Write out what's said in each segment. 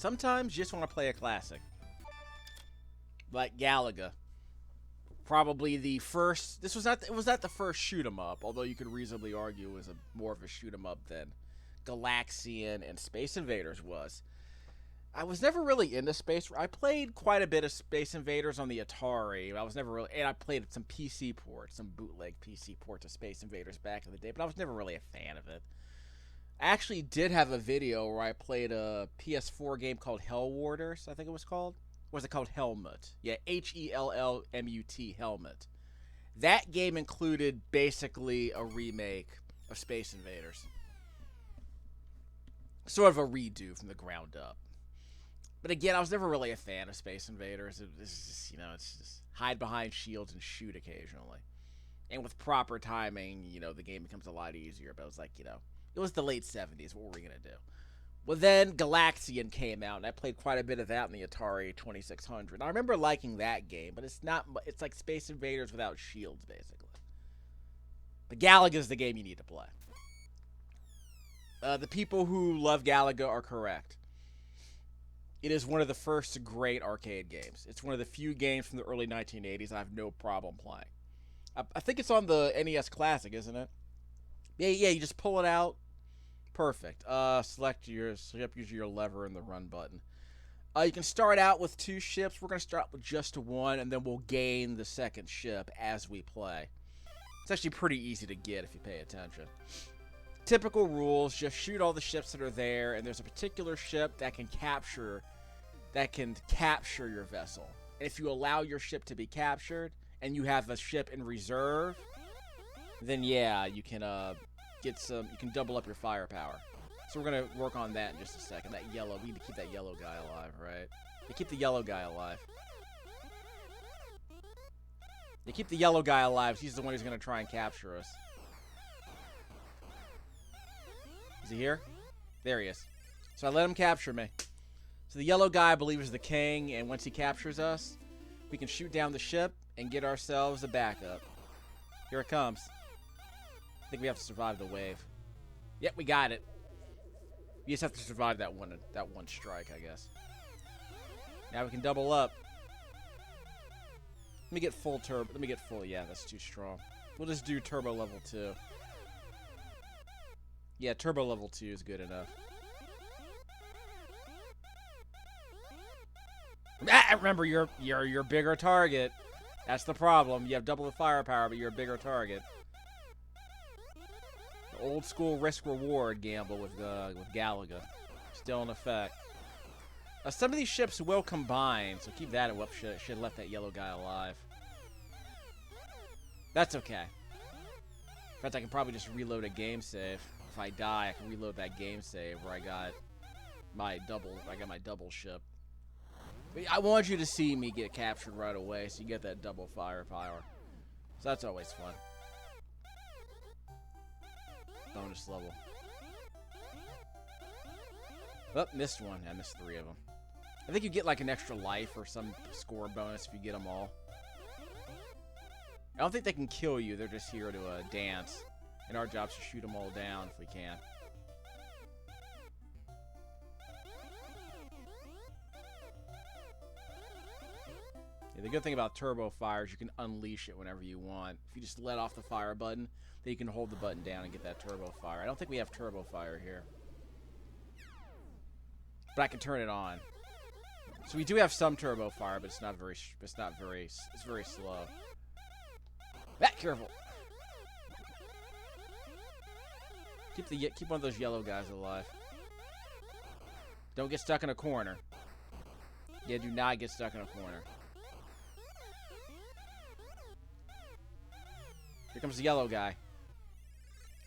Sometimes you just want to play a classic. Like Galaga. Probably the first... It was not the first shoot 'em up, although you could reasonably argue it was more of a shoot 'em up than Galaxian and Space Invaders was. I was never really into Space... I played quite a bit of Space Invaders on the Atari. I was never really... And I played some PC ports, some bootleg PC ports of Space Invaders back in the day, but I was never really a fan of it. I actually did have a video where I played a PS4 game called Hell Warders, I think it was called. Or was it called Helmut? Yeah, Hellmut, Helmut. That game included basically a remake of Space Invaders. Sort of a redo from the ground up. But again, I was never really a fan of Space Invaders. It's just, it's just hide behind shields and shoot occasionally. And with proper timing, the game becomes a lot easier. But it was like, it was the late 70s. What were we going to do? Well, then Galaxian came out, and I played quite a bit of that in the Atari 2600. And I remember liking that game, but it's like Space Invaders without shields, basically. But Galaga is the game you need to play. The people who love Galaga are correct. It is one of the first great arcade games. It's one of the few games from the early 1980s I have no problem playing. I think it's on the NES Classic, isn't it? Yeah, you just pull it out. Perfect. Select your ship, use your lever and the run button. You can start out with 2 ships. We're going to start with just 1, and then we'll gain the second ship as we play. It's actually pretty easy to get if you pay attention. Typical rules, just shoot all the ships that are there, and there's a particular ship that can capture your vessel. And if you allow your ship to be captured, and you have a ship in reserve, then yeah, you can you can double up your firepower. So we're gonna work on that in just a second. We need to keep that yellow guy alive, right? You keep the yellow guy alive. You keep the yellow guy alive. He's the one who's gonna try and capture us. Is he here? There he is. So I let him capture me. So the yellow guy, I believe, is the king, and once he captures us, we can shoot down the ship and get ourselves a backup. Here it comes. I think we have to survive the wave. Yep, we got it. We just have to survive that one strike, I guess. Now we can double up. Let me get full turbo. Let me get full. Yeah, that's too strong. We'll just do turbo level 2. Yeah, turbo level 2 is good enough. Remember, you're your bigger target. That's the problem. You have double the firepower, but you're a bigger target. The old school risk-reward gamble with Galaga. Still in effect. Some of these ships will combine, so keep that up. Should have left that yellow guy alive. That's okay. In fact, I can probably just reload a game save. If I die, I can reload that game save where I got my double ship. But I want you to see me get captured right away, so you get that double firepower. So that's always fun. Bonus level. Oh, missed one. I missed 3 of them. I think you get like an extra life or some score bonus if you get them all. I don't think they can kill you. They're just here to dance. And our job is to shoot them all down if we can. Yeah, the good thing about turbo fire is you can unleash it whenever you want. If you just let off the fire button, then you can hold the button down and get that turbo fire. I don't think we have turbo fire here. But I can turn it on. So we do have some turbo fire, but it's very slow. Careful. Keep one of those yellow guys alive. Don't get stuck in a corner. Yeah, do not get stuck in a corner. Here comes the yellow guy.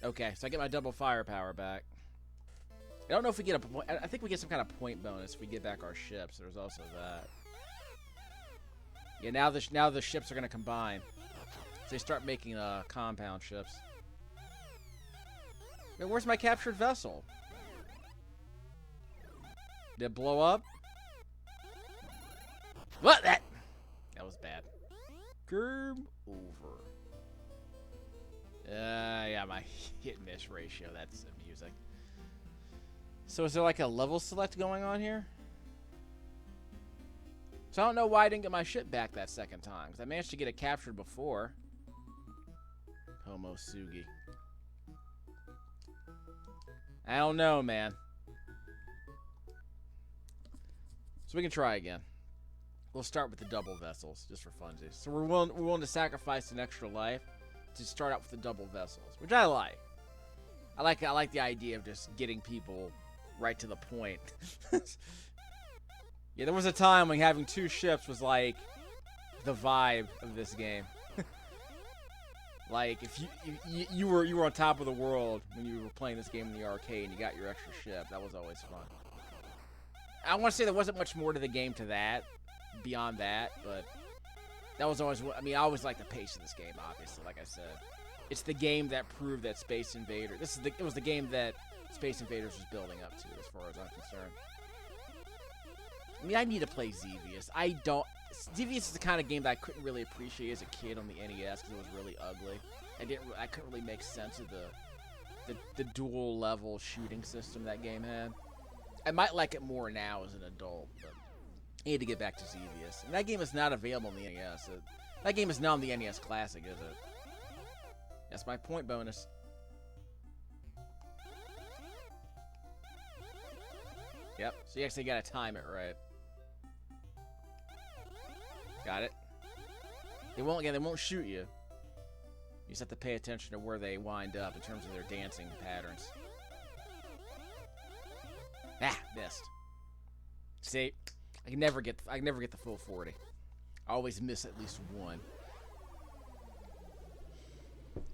Okay, so I get my double firepower back. I don't know if we get I think we get some kind of point bonus if we get back our ships. There's also that. Yeah, now the ships are going to combine. So they start making compound ships. Man, where's my captured vessel? Did it blow up? What? That was bad. Game over. Yeah, my hit-miss ratio. That's amusing. So is there like a level select going on here? So I don't know why I didn't get my ship back that second time. Because I managed to get it captured before. Homosugi. I don't know, man. So we can try again. We'll start with the double vessels, just for funsies. So we're willing to sacrifice an extra life to start out with the double vessels, which I like. I like the idea of just getting people right to the point. Yeah, there was a time when having 2 ships was like the vibe of this game. Like if you were on top of the world when you were playing this game in the arcade and you got your extra ship, that was always fun. I want to say there wasn't much more to the game to that, beyond that, but that was always, I mean, I always liked the pace of this game, obviously, like I said. It's the game that proved that Space Invaders, it was the game that Space Invaders was building up to, as far as I'm concerned. I mean, I need to play Xevious. Xevious is the kind of game that I couldn't really appreciate as a kid on the NES because it was really ugly. I couldn't really make sense of the dual level shooting system that game had. I might like it more now as an adult, but I need to get back to Xevious. And that game is not available on the NES. That game is not on the NES Classic, is it? That's my point bonus. Yep, so you actually gotta time it right. Got it. They won't shoot you. You just have to pay attention to where they wind up in terms of their dancing patterns. Ah, missed. See, I never get the full 40. I always miss at least one.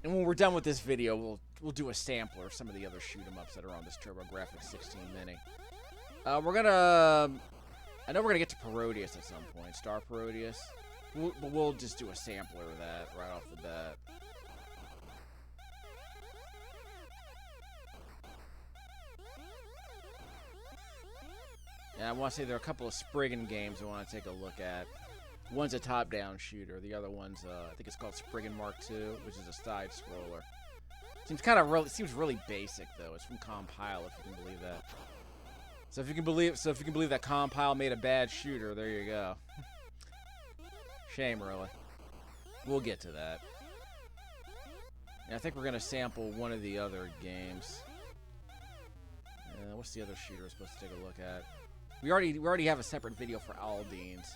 And when we're done with this video, we'll do a sampler of some of the other shoot 'em ups that are on this TurboGrafx-16 Mini. I know we're gonna get to Parodius at some point, Star Parodius. But we'll just do a sampler of that right off the bat. And I want to say there are a couple of Spriggan games I want to take a look at. One's a top-down shooter. The other one's, I think it's called Spriggan Mark 2, which is a side-scroller. Seems really basic though. It's from Compile, if you can believe that. So if you can believe that Compile made a bad shooter, there you go. Shame, really. We'll get to that. And I think we're gonna sample one of the other games. What's the other shooter we're supposed to take a look at? We already have a separate video for Aldine's.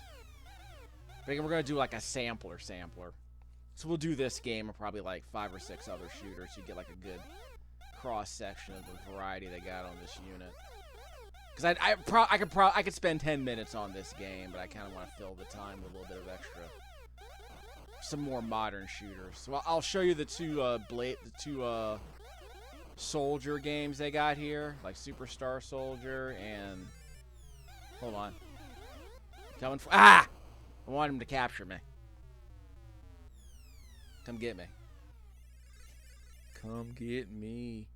But again, we're gonna do like a sampler. So we'll do this game and probably like 5 or 6 other shooters. So you get like a good cross section of the variety they got on this unit. Because I could spend 10 minutes on this game, but I kind of want to fill the time with a little bit of extra, some more modern shooters. So I'll show you the two soldier games they got here, like Superstar Soldier and hold on, coming for I want him to capture me. Come get me. Come get me.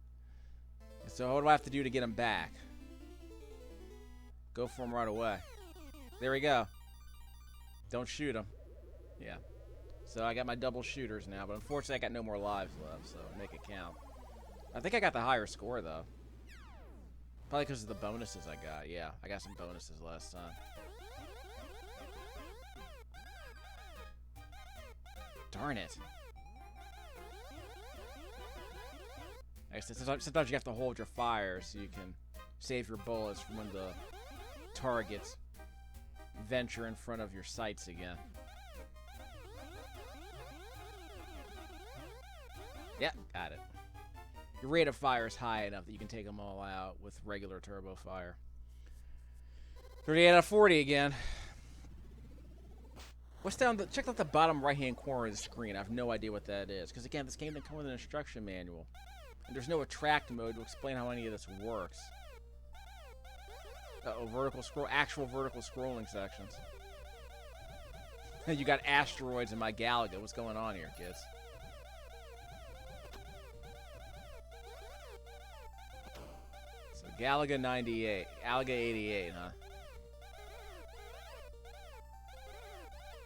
So what do I have to do to get him back? Go for him right away. There we go. Don't shoot him. Yeah. So I got my double shooters now, but unfortunately I got no more lives left, so make it count. I think I got the higher score, though. Probably because of the bonuses I got. Yeah, I got some bonuses last time. Darn it. I guess sometimes you have to hold your fire so you can save your bullets from when the targets venture in front of your sights again. Yep, got it. Your rate of fire is high enough that you can take them all out with regular turbo fire. 38 out of 40 again. What's down the... Check out the bottom right-hand corner of the screen. I have no idea what that is. Because, again, this game didn't come with an instruction manual. And there's no attract mode to explain how any of this works. Uh-oh, actual vertical scrolling sections. You got asteroids in my Galaga. What's going on here, kids? So, Galaga 98. Galaga 88, huh?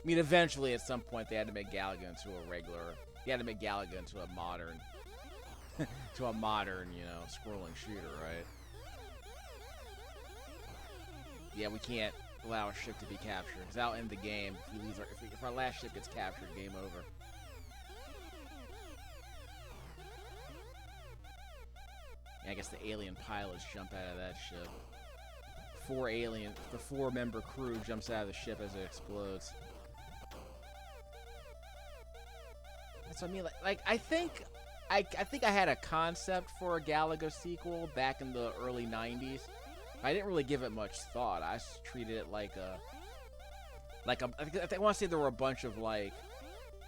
I mean, eventually, at some point, they had to make Galaga into a regular... They had to make Galaga into a modern... to a modern, you know, scrolling shooter, right? Yeah, we can't allow a ship to be captured. Because that'll end the game. If our last ship gets captured, game over. Yeah, I guess the alien pilots jump out of that ship. The 4-member crew jumps out of the ship as it explodes. That's what I mean. Like I think I had a concept for a Galaga sequel back in the early 90s. I didn't really give it much thought. I just treated it like a I want to say there were a bunch of like,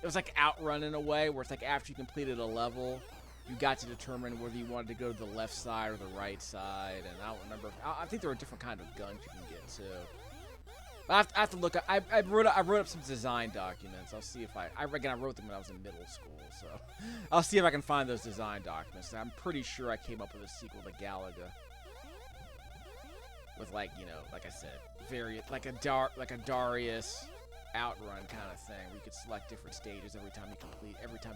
it was like Outrun in a way, where it's like after you completed a level, you got to determine whether you wanted to go to the left side or the right side. And I don't remember. I think there were different kind of guns you can get too. I have to look. I wrote up some design documents. I'll see if I reckon I wrote them when I was in middle school. So I'll see if I can find those design documents. I'm pretty sure I came up with a sequel to Galaga. With like, you know, like I said, like a Darius Outrun kind of thing, where you could select different stages every time you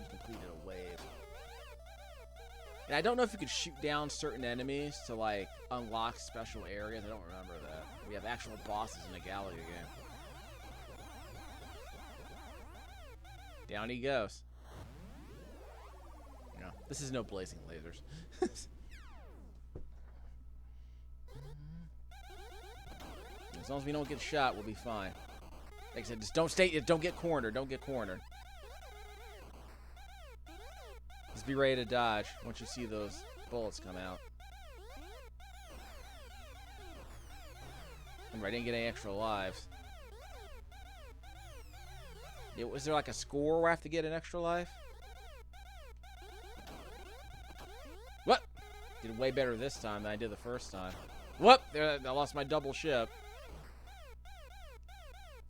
completed a wave. And I don't know if you could shoot down certain enemies to like unlock special areas. I don't remember that. We have actual bosses in the Galaga game. Down he goes. No, this is no blazing lasers. As long as we don't get shot, we'll be fine. Like I said, just don't get cornered. Don't get cornered. Just be ready to dodge once you see those bullets come out. Remember, I didn't get any extra lives. Was there like a score where I have to get an extra life? What? Did way better this time than I did the first time. Whoop! There, I lost my double ship.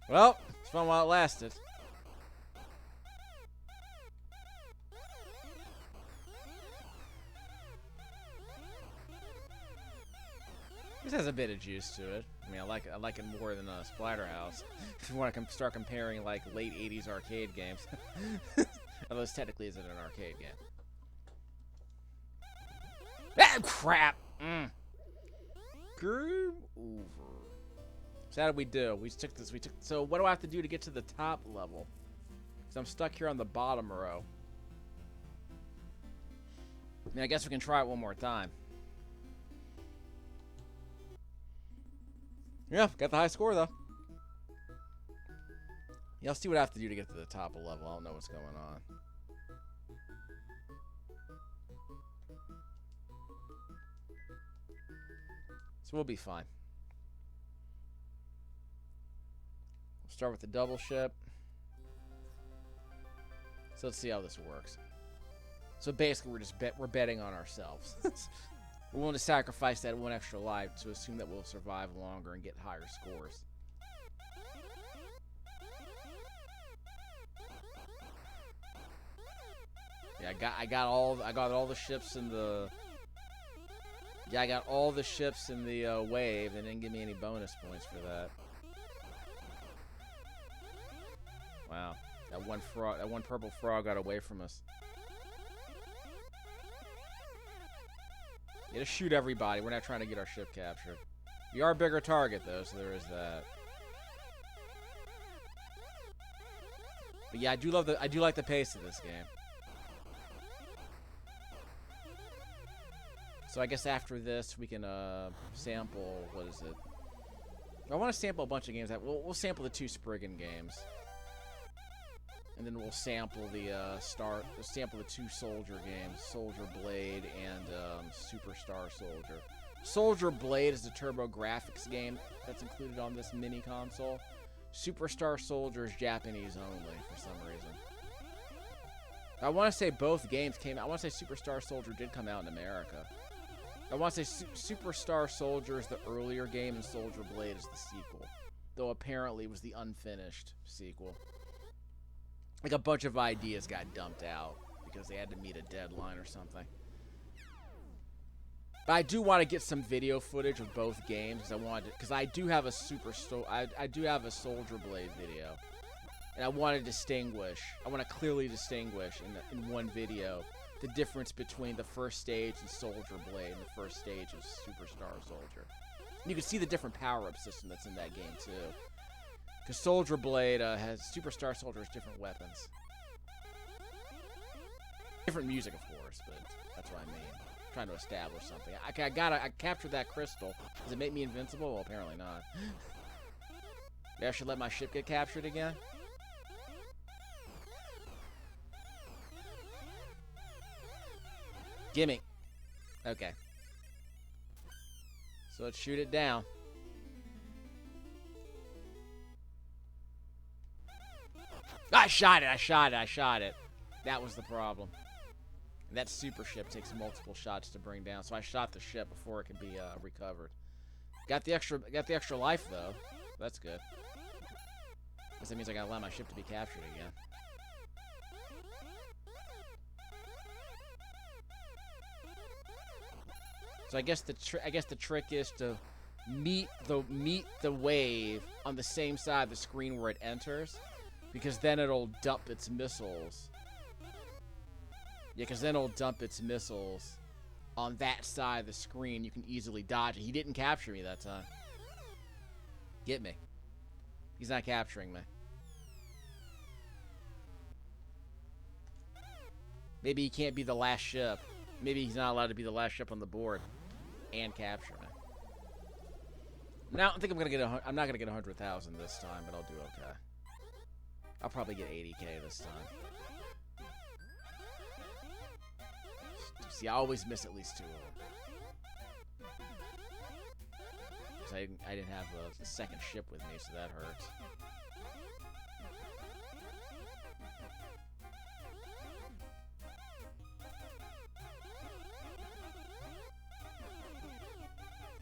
Well, it's fun while it lasted. This has a bit of juice to it. I mean, I like it more than Splatterhouse. If you want to start comparing like late '80s arcade games, although this technically isn't an arcade game. Ah, crap! Game over. So how did we do? So what do I have to do to get to the top level? Because I'm stuck here on the bottom row. I mean, I guess we can try it one more time. Yeah, got the high score, though. Yeah, I'll see what I have to do to get to the top of level. I don't know what's going on. So we'll be fine. We'll start with the double ship. So let's see how this works. So basically, we're betting on ourselves. We're willing to sacrifice that one extra life to assume that we'll survive longer and get higher scores. Yeah, I got all the ships in the. Yeah, I got all the ships in the wave. They didn't give me any bonus points for that. Wow, that one purple frog got away from us. Yeah, just shoot everybody. We're not trying to get our ship captured. We are a bigger target, though, so there is that. But yeah, I do like the pace of this game. So I guess after this, we can sample. What is it? I want to sample a bunch of games. We'll sample the 2 Spriggan games. And then we'll sample sample the 2 Soldier games, Soldier Blade and Superstar Soldier. Soldier Blade is the TurboGrafx game that's included on this mini console. Superstar Soldier is Japanese only for some reason. I want to say both games came out. I want to say Superstar Soldier did come out in America. I want to say Superstar Soldier is the earlier game and Soldier Blade is the sequel. Though apparently it was the unfinished sequel. Like a bunch of ideas got dumped out because they had to meet a deadline or something. But I do want to get some video footage of both games because I do have a I do have a Soldier Blade video, and I want to clearly distinguish in one video the difference between the first stage in Soldier Blade and the first stage of Superstar Soldier. You can see the different power-up system that's in that game, too. Because Soldier Blade has Superstar Soldier has different weapons. Different music, of course, but that's what I mean. I'm trying to establish something. I captured that crystal. Does it make me invincible? Well, apparently not. Maybe I should let my ship get captured again? Gimme. Okay. So let's shoot it down. I shot it. That was the problem. And that super ship takes multiple shots to bring down, so I shot the ship before it could be recovered. Got the extra life though. That's good. Guess that means I gotta allow my ship to be captured again. So I guess the trick is to meet the wave on the same side of the screen where it enters, because then it'll dump its missiles. Yeah, because then it'll dump its missiles on that side of the screen. You can easily dodge it. He didn't capture me that time. Get me. He's not capturing me. Maybe he can't be the last ship. Maybe he's not allowed to be the last ship on the board and capture me. Now, I don't think I'm not gonna get 100,000 this time, but I'll do okay. I'll probably get 80K this time. See, I always miss at least 2 of them. Because I didn't have the second ship with me, so that hurts.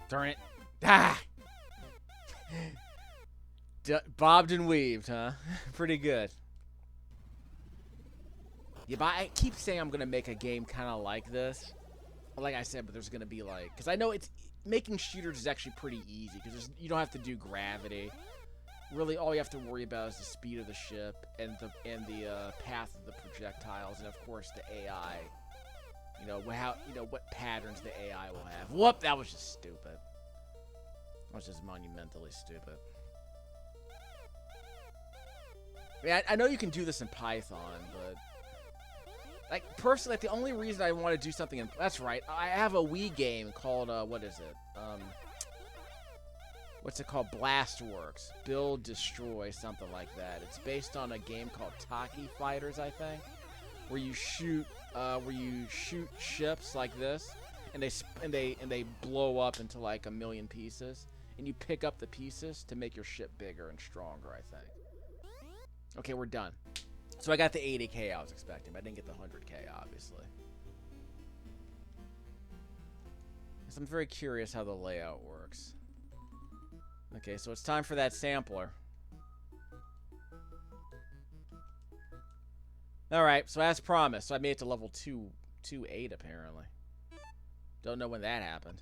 Darn it. Ah! Bobbed and weaved, huh? Pretty good. Yeah, but I keep saying I'm going to make a game kind of like this. Like I said, but there's going to be like... Because I know making shooters is actually pretty easy. Because you don't have to do gravity. Really, all you have to worry about is the speed of the ship. And the path of the projectiles. And, of course, the AI. What patterns the AI will have. Whoop! That was just stupid. That was just monumentally stupid. I mean, I know you can do this in Python, but... Like, personally, the only reason I want to do something in... That's right. I have a Wii game called, what is it? What's it called? Blastworks. Build, Destroy, something like that. It's based on a game called Taki Fighters, I think. Where you shoot ships like this, and they blow up into like 1 million pieces, and you pick up the pieces to make your ship bigger and stronger, I think. Okay, we're done. So I got the 80K I was expecting, but I didn't get the 100K, obviously. So I'm very curious how the layout works. Okay, so it's time for that sampler. Alright, so as promised, so I made it to level 228 apparently. Don't know when that happened.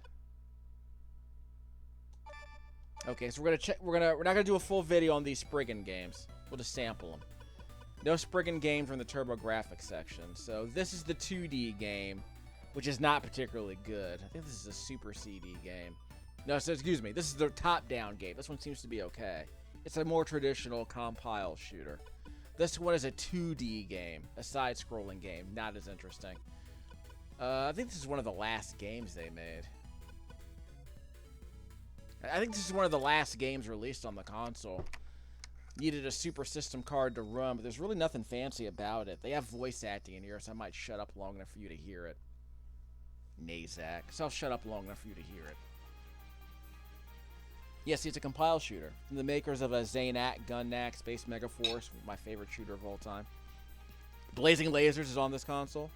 Okay, so we're not gonna do a full video on these Spriggan games. We'll just sample them. No Spriggan games from the TurboGrafx section. So this is the 2D game, which is not particularly good. I think this is a Super CD game. No, so excuse me. This is the top-down game. This one seems to be okay. It's a more traditional compile shooter. This one is a 2D game, a side-scrolling game, not as interesting. I think this is one of the last games they made. I think this is one of the last games released on the console. Needed a Super System card to run, but there's really nothing fancy about it. They have voice acting in here, so I might shut up long enough for you to hear it. Nazak. So I'll shut up long enough for you to hear it. Yes, it's a compile shooter. From the makers of a Zanak, Gunnak, Space Megaforce, my favorite shooter of all time. Blazing Lasers is on this console.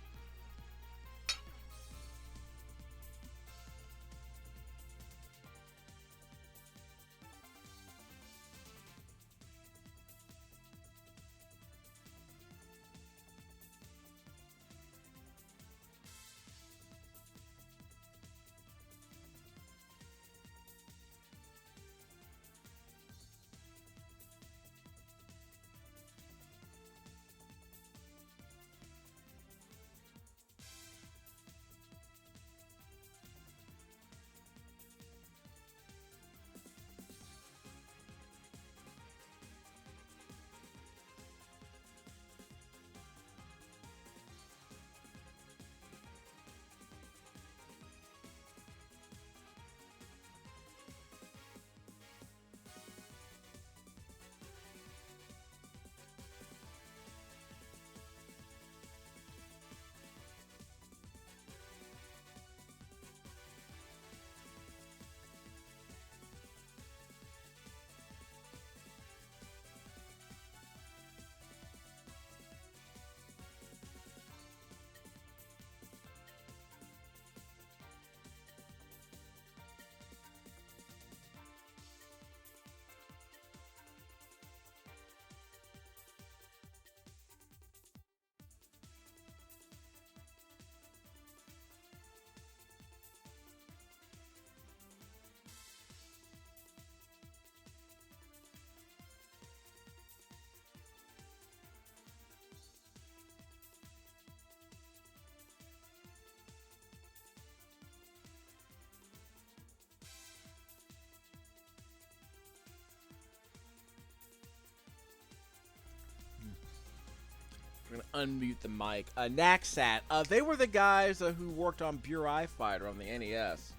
unmute the mic. Naxat. They were the guys who worked on Burai Fighter on the NES.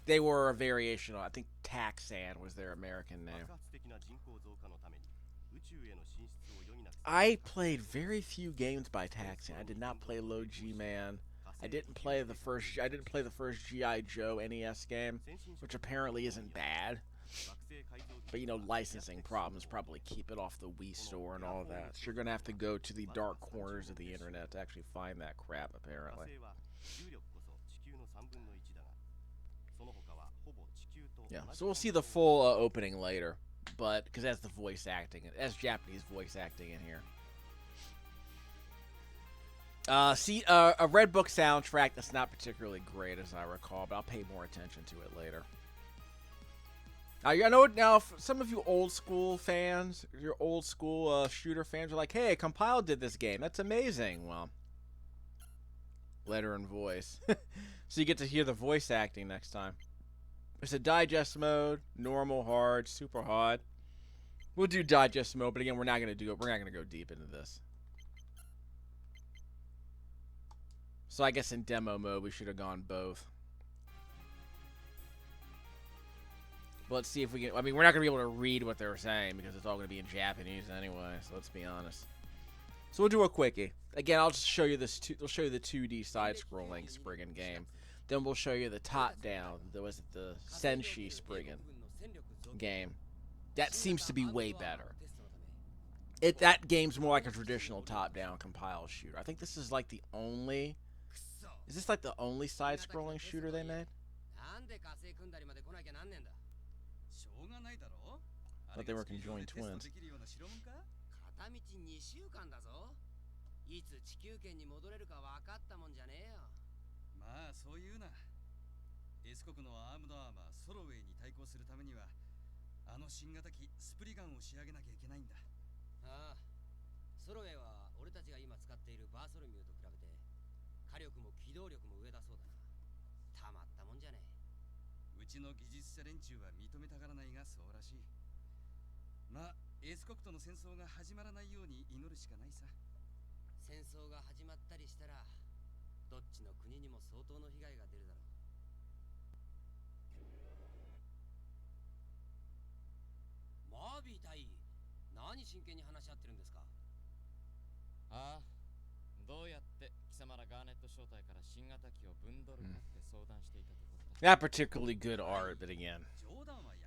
They were a variation of, I think Taxan was their American name. I played very few games by Taxan. I did not play Low G-Man. I didn't play the first G.I. Joe NES game, which apparently isn't bad. But, you know, licensing problems probably keep it off the Wii store and all of that. So you're going to have to go to the dark corners of the internet to actually find that crap, apparently. Yeah, so we'll see the full opening later, but because that's the voice acting, that's Japanese voice acting in here. See, a Red Book soundtrack that's not particularly great, as I recall, but I'll pay more attention to it later. I know now, if some of you old school fans, your old school shooter fans are like, hey, Compile did this game. That's amazing. Well, letter and voice. So you get to hear the voice acting next time. There's a digest mode, normal, hard, super hard. We'll do digest mode, but again, we're not going to do it. We're not going to go deep into this. So I guess in demo mode, we should have gone both. But let's see if we can. I mean, we're not going to be able to read what they're saying because it's all going to be in Japanese anyway. So let's be honest. So we'll do a quickie. Again, I'll just show you this. We'll show you the 2D side-scrolling Spriggan game. Then we'll show you the top-down. There was the Senshi Spriggan game. That seems to be way better. That game's more like a traditional top-down compile shooter. I think this is like the only. Is this like the only side-scrolling shooter they made? I thought they were conjoined twins. Not particularly good art, but again,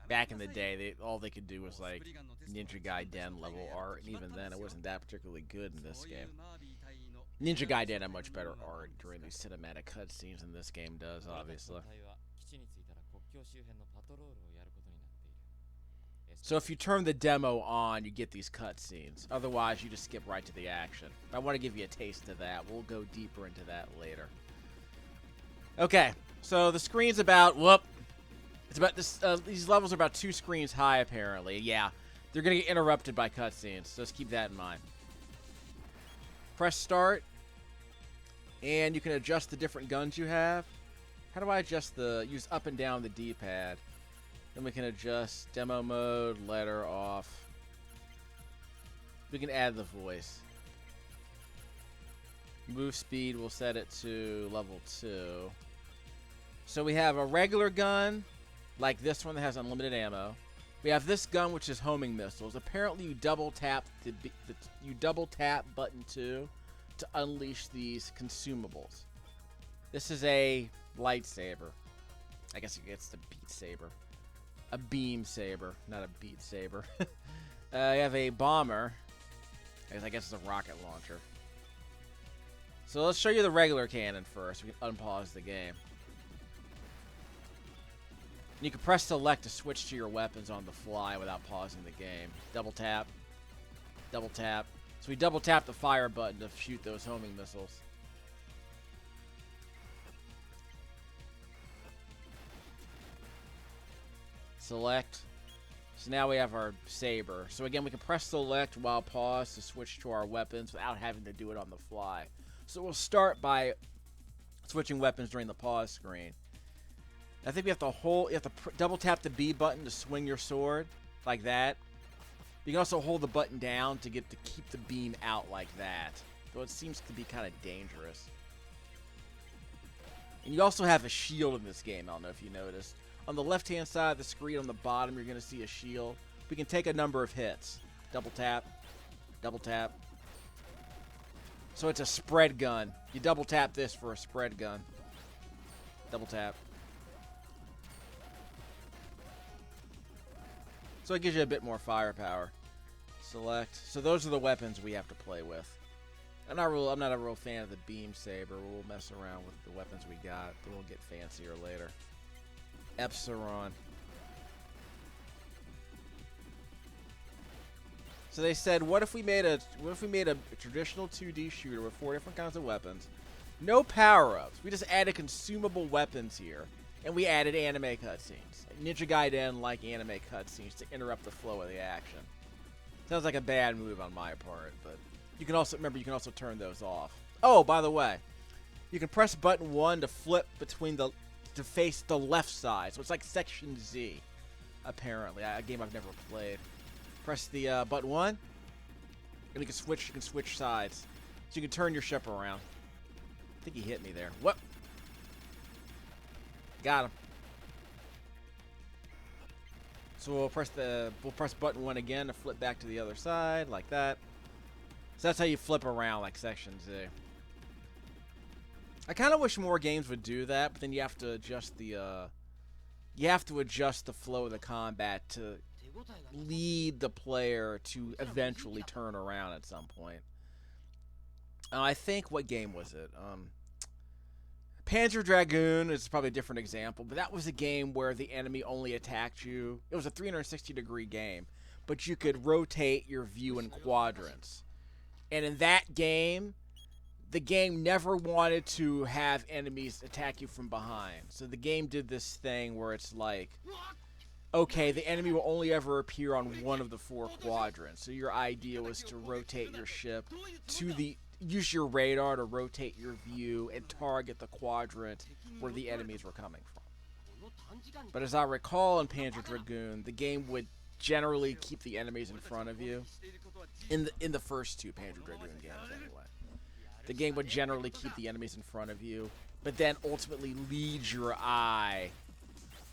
back in the day, all they could do was like Ninja Gaiden level art, and even then, it wasn't that particularly good in this game. Ninja Gaiden had much better art during these cinematic cutscenes than this game does, obviously. So if you turn the demo on, you get these cutscenes. Otherwise, you just skip right to the action. I want to give you a taste of that. We'll go deeper into that later. Okay, so the screen's about, it's about this. These levels are about 2 screens high, apparently. Yeah, they're gonna get interrupted by cutscenes, so just keep that in mind. Press start, and you can adjust the different guns you have. How do I adjust use up and down the D-pad? Then we can adjust demo mode, letter off. We can add the voice. Move speed, we'll set it to level 2. So we have a regular gun, like this one that has unlimited ammo. We have this gun, which is homing missiles. Apparently, you double tap button 2 to unleash these consumables. This is a lightsaber. I guess it's the beat saber. A beam saber, not a beat saber. You have a bomber. I guess it's a rocket launcher. So let's show you the regular cannon first. We can unpause the game. You can press select to switch to your weapons on the fly without pausing the game. Double tap. Double tap. So we double tap the fire button to shoot those homing missiles. Select. So now we have our saber. So again, we can press select while pause to switch to our weapons without having to do it on the fly. So we'll start by switching weapons during the pause screen. I think you have to double tap the B button to swing your sword like that. You can also hold the button down to keep the beam out like that. though it seems to be kind of dangerous. And you also have a shield in this game, I don't know if you noticed. On the left-hand side of the screen, on the bottom, you're going to see a shield. We can take a number of hits. Double tap. Double tap. So it's a spread gun. You double tap this for a spread gun. Double tap. So it gives you a bit more firepower. Select. So those are the weapons we have to play with. I'm not a real fan of the beam saber. We'll mess around with the weapons we got. We'll get fancier later. Epsilon. So they said, what if we made a traditional 2D shooter with 4 different kinds of weapons, no power-ups. We just added consumable weapons here, and we added anime cutscenes, Ninja Gaiden-like anime cutscenes to interrupt the flow of the action. Sounds like a bad move on my part, but you can also turn those off. Oh, by the way, you can press button 1 to flip to face the left side, so it's like Section Z. Apparently, a game I've never played. Press the button 1, and you can switch sides. So you can turn your ship around. I think he hit me there. What? Got him. So we'll press button 1 again to flip back to the other side, like that. So that's how you flip around, like Section Z. I kind of wish more games would do that, but then you have to adjust the flow of the combat to lead the player to eventually turn around at some point. I think, what game was it? Panzer Dragoon is probably a different example, but that was a game where the enemy only attacked you. It was a 360-degree game, but you could rotate your view in quadrants. And in that game, the game never wanted to have enemies attack you from behind. So the game did this thing where it's like, okay, the enemy will only ever appear on one of the 4 quadrants. So your idea was to rotate your ship use your radar to rotate your view and target the quadrant where the enemies were coming from. But as I recall in Panzer Dragoon, the game would generally keep the enemies in front of you. In the first 2 Panzer Dragoon games, anyway. The game would generally keep the enemies in front of you, but then ultimately lead your eye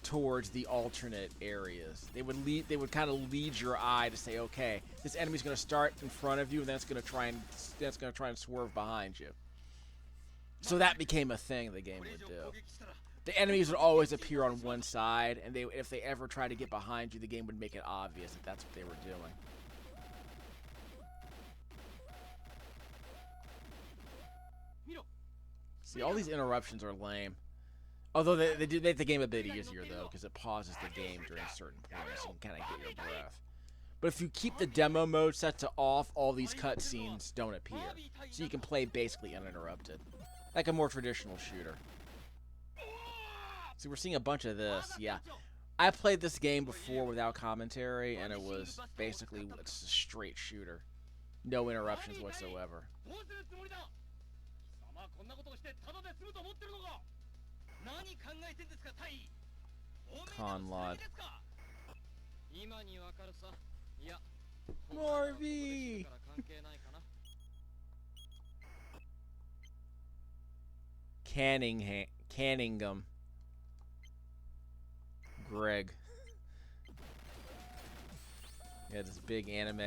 towards the alternate areas. They would kind of lead your eye to say, okay, this enemy's going to start in front of you, and then it's going to try and swerve behind you. So that became a thing the game would do. The enemies would always appear on one side, and if they ever tried to get behind you, the game would make it obvious that that's what they were doing. See, all these interruptions are lame. Although they do make the game a bit easier, though, because it pauses the game during certain points and kind of get your breath. But if you keep the demo mode set to off, all these cutscenes don't appear. So you can play basically uninterrupted. Like a more traditional shooter. See, we're seeing a bunch of this. Yeah. I played this game before without commentary, and it was basically a straight shooter. No interruptions whatsoever. Conlod. Marvy! Canningham. Greg. We had this big anime,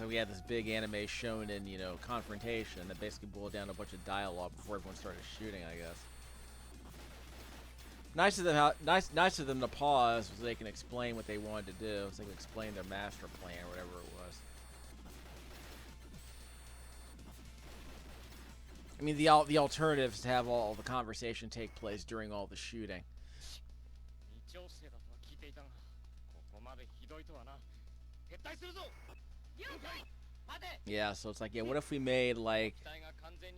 we had this big anime shonen, confrontation that basically boiled down to a bunch of dialogue before everyone started shooting, I guess. Nice of them to pause so they can explain what they wanted to do, so they can explain their master plan or whatever it was. I mean, the alternative is to have all the conversation take place during all the shooting. Yeah, so it's like, what if we made like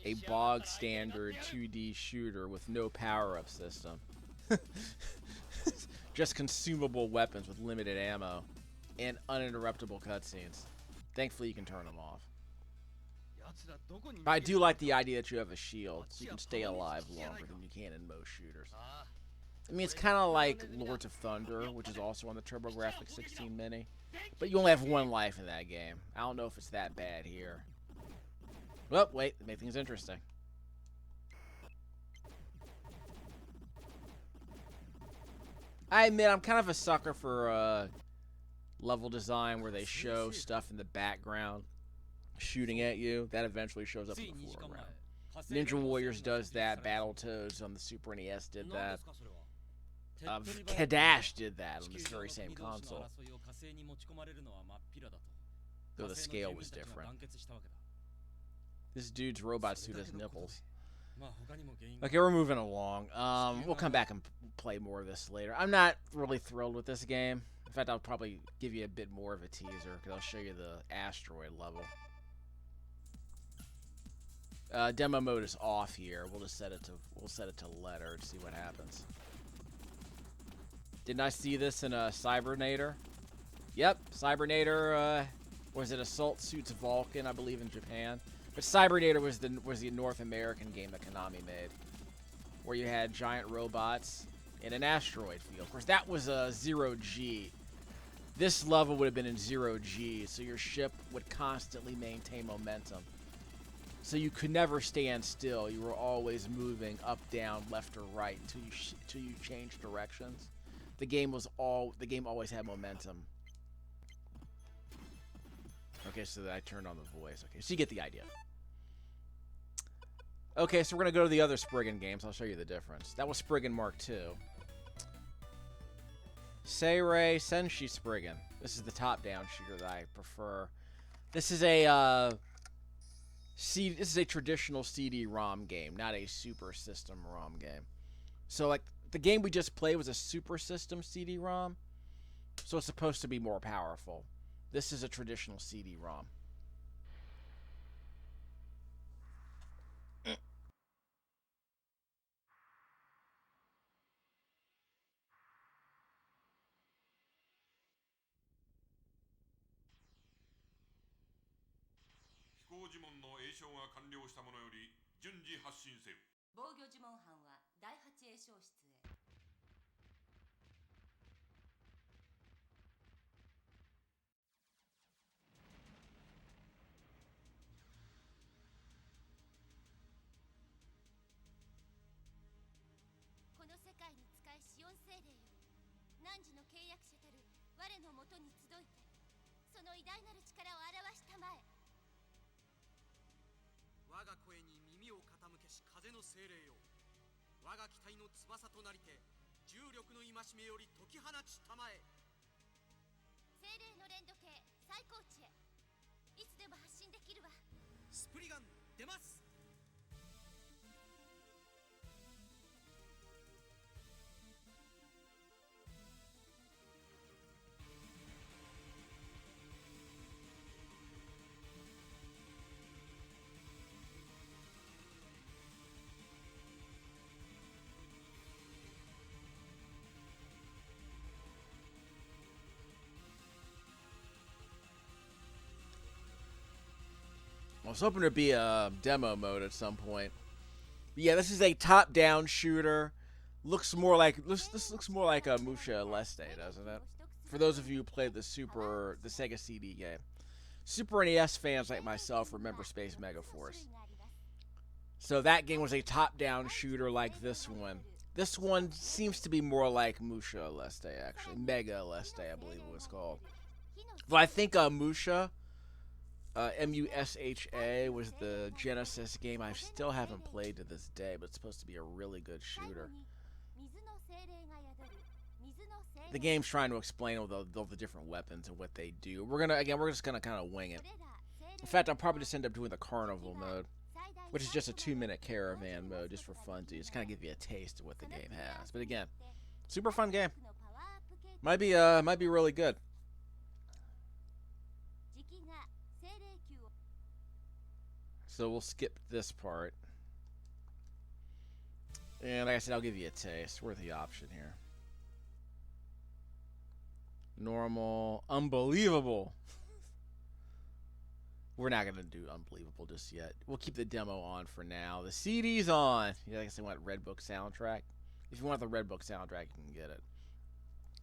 a bog standard 2D shooter with no power-up system? Just consumable weapons with limited ammo and uninterruptible cutscenes. Thankfully, you can turn them off. But I do like the idea that you have a shield, so you can stay alive longer than you can in most shooters. I mean, it's kind of like Lords of Thunder, which is also on the TurboGrafx-16 Mini. But you only have 1 life in that game. I don't know if it's that bad here. Well, wait, make things interesting. I admit I'm kind of a sucker for level design where they show stuff in the background shooting at you. That eventually shows up in the foreground. Ninja Warriors does that. Battletoads on the Super NES did that. Kadash did that on this very same console. Though the scale was different. This dude's robot suit has nipples. Okay, we're moving along. We'll come back and play more of this later. I'm not really thrilled with this game. In fact, I'll probably give you a bit more of a teaser because I'll show you the asteroid level. Demo mode is off here. We'll just set it to letter and see what happens. Didn't I see this in a Cybernator? Yep, Cybernator. Was it Assault Suits Vulcan? I believe in Japan. But Cybernator was the North American game that Konami made, where you had giant robots in an asteroid field. Of course, that was a 0G. This level would have been in 0G, so your ship would constantly maintain momentum. So you could never stand still. You were always moving up, down, left, or right until you changed directions. The game always had momentum. Okay, so I turned on the voice. Okay, so you get the idea. Okay, so we're going to go to the other Spriggan games. I'll show you the difference. That was Spriggan Mark 2. Seirei Senshi Spriggan. This is the top-down shooter that I prefer. This is a traditional CD-ROM game, not a Super System ROM game. So, like, the game we just played was a Super System CD-ROM, so it's supposed to be more powerful. This is a traditional CD-ROM. I was hoping there'd be a demo mode at some point. But yeah, this is a top-down shooter. Looks more like this looks more like a Musha Aleste, doesn't it? For those of you who played the Sega CD game, Super NES fans like myself remember Space Megaforce. So that game was a top-down shooter like this one. This one seems to be more like Musha Aleste, actually. Mega Aleste, I believe it was called. But I think Musha. Musha was the Genesis game I still haven't played to this day, but it's supposed to be a really good shooter. The game's trying to explain all the different weapons and what they do. We're just gonna kind of wing it. In fact, I'll probably just end up doing the carnival mode, which is just a 2-minute caravan mode, just for fun to just kind of give you a taste of what the game has. But again, super fun game. Might be really good. So we'll skip this part. And like I said, I'll give you a taste. Worth the option here. Normal. Unbelievable. We're not going to do unbelievable just yet. We'll keep the demo on for now. The CD's on. Yeah, I guess I want Red Book soundtrack. If you want the Red Book soundtrack, you can get it.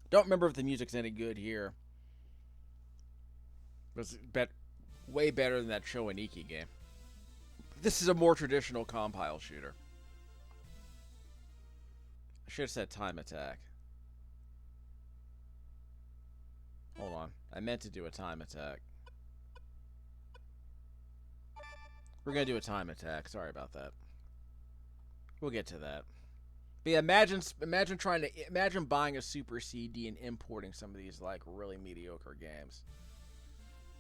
Don't remember if the music's any good here. But it's way better than that Show Aniki game. This is a more traditional compile shooter. I should have said time attack. Hold on. I meant to do a time attack. We're going to do a time attack. Sorry about that. We'll get to that. But yeah, imagine buying a Super CD and importing some of these like really mediocre games.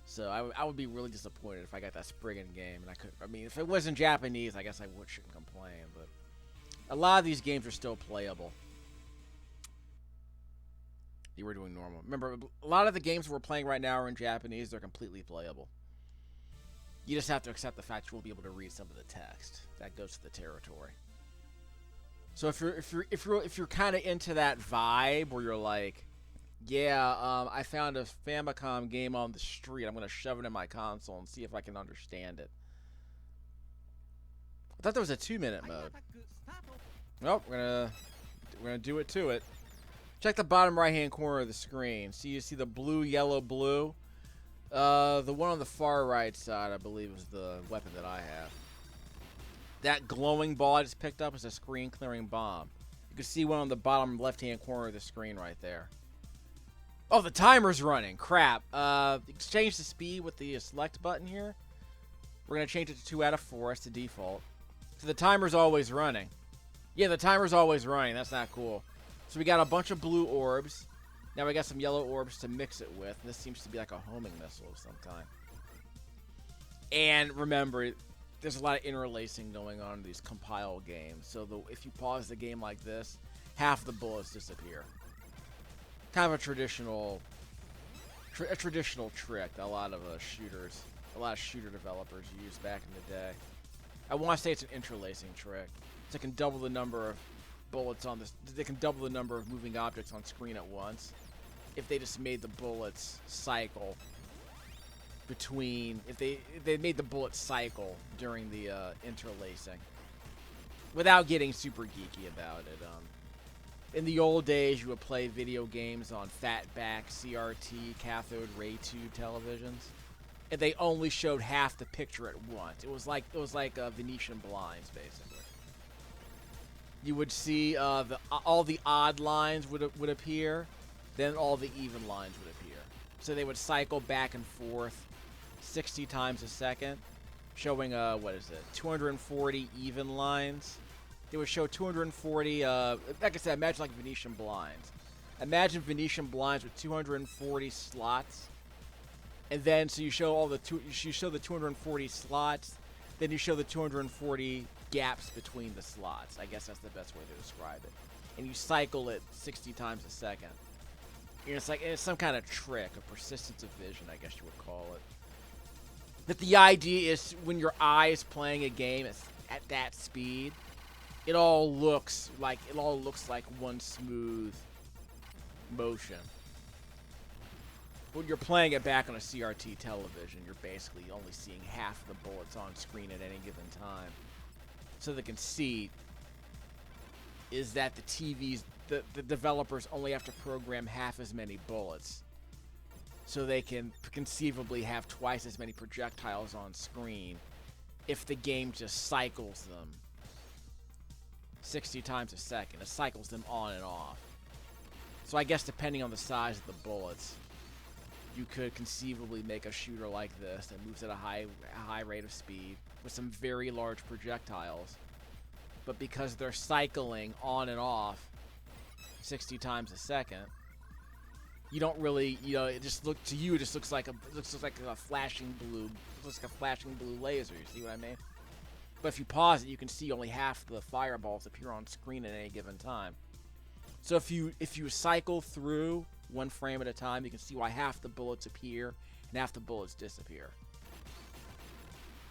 So I would be really disappointed if I got that Spriggan game and I mean, if it wasn't Japanese, I guess I shouldn't complain, but a lot of these games are still playable. You were doing normal. Remember, a lot of the games we're playing right now are in Japanese. They're completely playable. You just have to accept the fact you won't be able to read some of the text. That goes to the territory. So if you're kind of into that vibe where you're like, yeah, I found a Famicom game on the street. I'm gonna shove it in my console and see if I can understand it. I thought there was a 2-minute mode. Well, we're gonna do it to it. Check the bottom right-hand corner of the screen. See, you see the blue, yellow, blue. The one on the far right side, I believe, is the weapon that I have. That glowing ball I just picked up is a screen-clearing bomb. You can see one on the bottom left-hand corner of the screen right there. Oh, the timer's running. Crap. Change the speed with the select button here. We're going to change it to 2 out of 4 as the default. So the timer's always running. Yeah, the timer's always running. That's not cool. So we got a bunch of blue orbs. Now we got some yellow orbs to mix it with. This seems to be like a homing missile of some kind. And remember, there's a lot of interlacing going on in these compile games. So if you pause the game like this, half the bullets disappear. Kind of a traditional trick that a lot of shooter developers used back in the day. I want to say it's an interlacing trick. So it can double the number of bullets on this. They can double the number of moving objects on screen at once. If they just made the bullets cycle between, if they made the bullets cycle during the interlacing, without getting super geeky about it. In the old days, you would play video games on fatback CRT cathode ray tube televisions, and they only showed half the picture at once. It was like Venetian blinds, basically. You would see all the odd lines would appear, then all the even lines would appear. So they would cycle back and forth 60 times a second, showing 240 even lines. They would show 240. Like I said, imagine like Venetian blinds. Imagine Venetian blinds with 240 slots, and then so you show the 240 slots, then you show the 240 gaps between the slots. I guess that's the best way to describe it. And you cycle it 60 times a second. You know, it's some kind of trick, a persistence of vision, I guess you would call it. But the idea is when your eye is playing a game at that speed, it all looks like one smooth motion. When you're playing it back on a CRT television, you're basically only seeing half the bullets on screen at any given time. So the conceit is that the developers only have to program half as many bullets, so they can conceivably have twice as many projectiles on screen if the game just cycles them 60 times a second. It cycles them on and off. So I guess depending on the size of the bullets, you could conceivably make a shooter like this that moves at a high rate of speed with some very large projectiles. But because they're cycling on and off 60 times a second, you don't really, it just looks like a flashing blue laser. You see what I mean? But if you pause it, you can see only half the fireballs appear on screen at any given time. So if you cycle through one frame at a time, you can see why half the bullets appear and half the bullets disappear.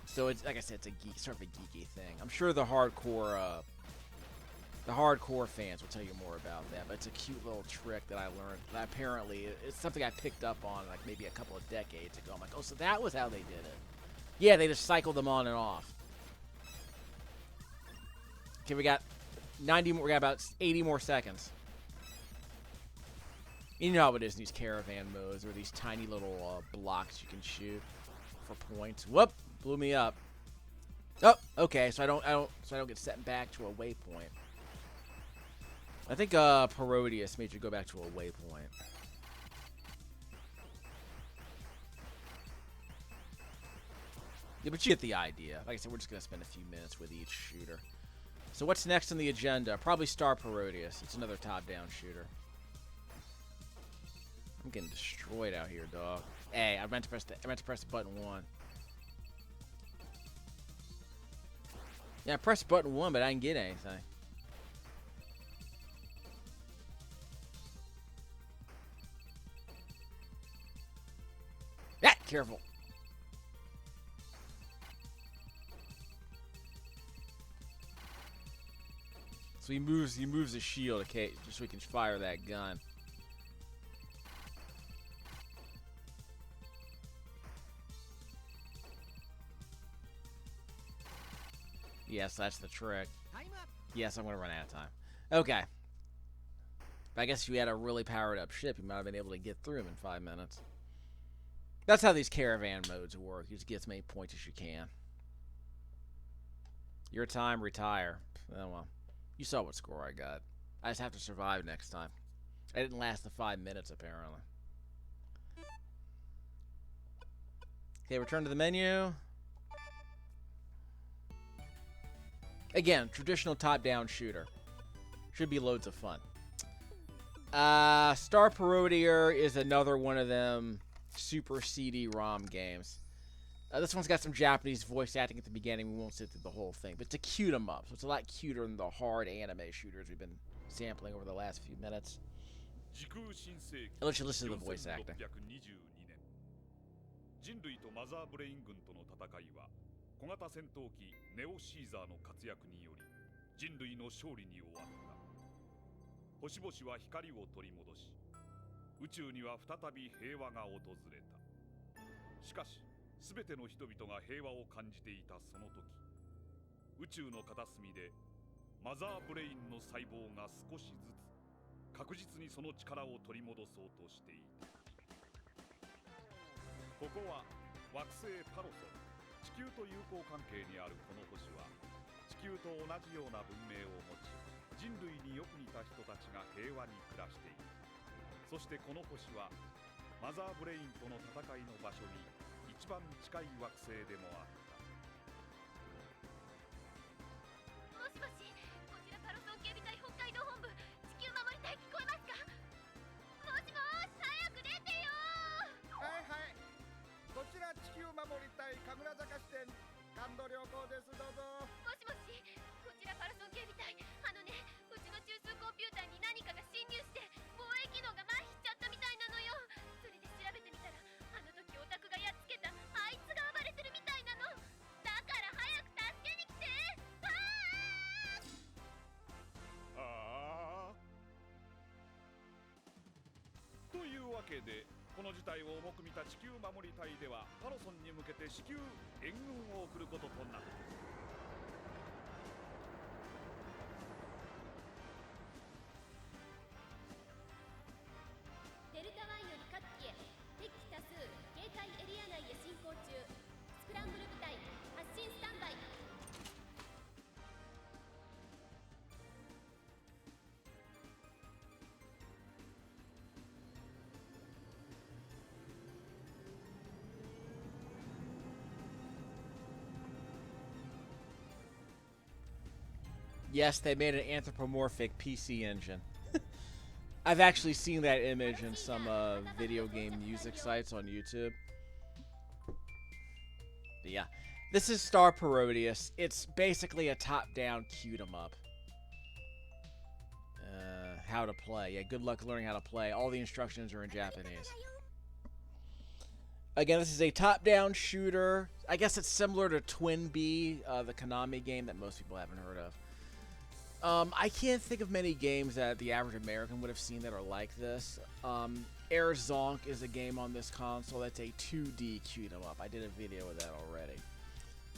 So it's, like I said, it's sort of a geeky thing. I'm sure the hardcore fans will tell you more about that, but it's a cute little trick that I learned. That apparently, it's something I picked up on like maybe a couple of decades ago. I'm like, oh, so that was how they did it. Yeah, they just cycled them on and off. Okay, we got 90 more. We got about 80 more seconds. You know how it is in these caravan modes, or these tiny little blocks you can shoot for points. Whoop! Blew me up. Oh, okay. So I don't get sent back to a waypoint. I think Parodier made you go back to a waypoint. Yeah, but you get the idea. Like I said, we're just gonna spend a few minutes with each shooter. So what's next on the agenda? Probably Star Parodier. It's another top-down shooter. I'm getting destroyed out here, dog. Hey, I meant to press button 1. Yeah, I pressed button 1, but I didn't get anything. Ah, careful. So he moves the shield, okay, just so he can fire that gun. Yes, that's the trick. Yes, I'm gonna run out of time. Okay. But I guess if you had a really powered up ship, you might have been able to get through them in 5 minutes. That's how these caravan modes work. You just get as many points as you can. Your time, retire. Oh well. You saw what score I got. I just have to survive next time. I didn't last the 5 minutes, apparently. Okay, return to the menu. Again, traditional top-down shooter. Should be loads of fun. Star Parodier is another one of them super CD-ROM games. This one's got some Japanese voice acting at the beginning. We won't sit through the whole thing, but it's a cute 'em up, so it's a lot cuter than the hard anime shooters we've been sampling over the last few minutes. I'll let you listen to the voice acting. 人類とマザーブレイン軍との戦いは小型戦闘機ネオシーザーの活躍により人類の勝利に終わった。星々は光を取り戻し、宇宙には再び平和が訪れた。しかし、すべての人々が平和を感じていたその時、宇宙の片隅でマザーブレインの細胞が少しずつ確実にその力を取り戻そうとしていた。ここは惑星パロソン。地球と友好関係にあるこの星は地球と同じような文明を持ち、人類によく似た人たちが平和に暮らしている。そしてこの星はマザーブレインとの戦いの場所に一番近い惑星でもあった。もしもし、こちらパロソン警備隊北海道本部、地球守り隊聞こえますか？もしもーし、早く出てよー。はいはい、こちら地球守り隊神楽坂支店感度良好です。どうぞ。もしもし、こちらパロソン警備隊。うちの中枢コンピューターに何かが侵入して防衛機能が麻痺しちゃったみたいなのよ。それで調べてみたら、あの時オタクがやっつけたあいつが暴れてるみたいなの。だから早く助けに来て。というわけで、この事態を重く見た地球守り隊ではパロソンに向けて至急援軍を送ることとなった。デルタ湾より各機へ敵機多数警戒エリア内へ進行中。スクランブル部隊発進スタンバイ。Yes, they made an anthropomorphic PC engine. I've actually seen that image in some video game music sites on YouTube. But yeah, this is Star Parodius. It's basically a top-down cute 'em up. How to play. Yeah, good luck learning how to play. All the instructions are in Japanese. Again, this is a top-down shooter. I guess it's similar to Twin Bee, the Konami game that most people haven't heard of. I can't think of many games that the average American would have seen that are like this. Air Zonk is a game on this console that's a 2D cute 'em up. I did a video of that already.